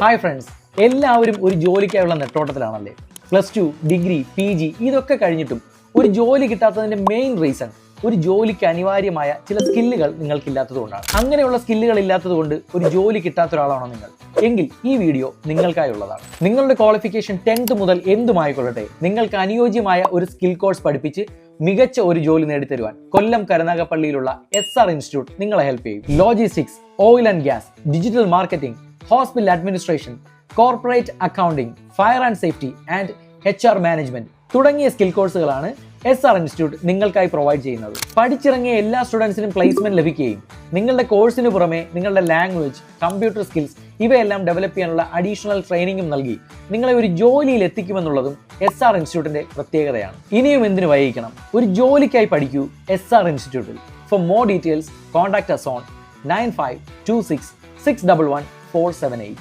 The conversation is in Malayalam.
ഹായ് ഫ്രണ്ട്സ്, എല്ലാവരും ഒരു ജോലിക്കായുള്ള നെട്ടോട്ടത്തിലാണല്ലേ. +2, ഡിഗ്രി, PG ഇതൊക്കെ കഴിഞ്ഞിട്ടും ഒരു ജോലി കിട്ടാത്തതിന്റെ മെയിൻ റീസൺ ഒരു ജോലിക്ക് അനിവാര്യമായ ചില സ്കില്ലുകൾ നിങ്ങൾക്കില്ലാത്തതുകൊണ്ടാണ്. അങ്ങനെയുള്ള സ്കില്ലുകൾ ഇല്ലാത്തതുകൊണ്ട് ഒരു ജോലി കിട്ടാത്ത ഒരാളാണോ നിങ്ങൾ? എങ്കിൽ ഈ വീഡിയോ നിങ്ങൾക്കായുള്ളതാണ്. നിങ്ങളുടെ ക്വാളിഫിക്കേഷൻ 10th മുതൽ എന്തുമായിക്കൊള്ളട്ടെ, നിങ്ങൾക്ക് അനുയോജ്യമായ ഒരു സ്കിൽ കോഴ്സ് പഠിപ്പിച്ച് മികച്ച ഒരു ജോലി നേടിത്തരുവാൻ കൊല്ലം കരുനാഗപ്പള്ളിയിലുള്ള SR ഇൻസ്റ്റിറ്റ്യൂട്ട് നിങ്ങളെ ഹെൽപ്പ് ചെയ്യും. Logistics, oil and gas, digital marketing, hospital administration, corporate accounting, fire and safety and HR management തുടങ്ങിയ സ്കിൽ കോഴ്സുകളാണ് SR ഇൻസ്റ്റിറ്റ്യൂട്ട് നിങ്ങൾക്കായി പ്രൊവൈഡ് ചെയ്യുന്നത്. പഠിച്ചിറങ്ങിയ എല്ലാ സ്റ്റുഡൻസിനും പ്ലേസ്മെന്റ് ലഭിക്കുകയും നിങ്ങളുടെ കോഴ്സിന് പുറമെ നിങ്ങളുടെ ലാംഗ്വേജ്, കമ്പ്യൂട്ടർ സ്കിൽസ് ഇവയെല്ലാം ഡെവലപ്പ് ചെയ്യാനുള്ള അഡീഷണൽ ട്രെയിനിങ്ങും നൽകി നിങ്ങളെ ഒരു ജോലിയിൽ എത്തിക്കുമെന്നുള്ളതും SR ഇൻസ്റ്റിറ്റ്യൂട്ടിന്റെ പ്രത്യേകതയാണ്. ഇനിയും എന്തിനു വൈകിക്കണം? ഒരു ജോലിക്കായി പഠിക്കൂ SR ഇൻസ്റ്റിറ്റ്യൂട്ടിൽ. For more details contact us on 9526611478.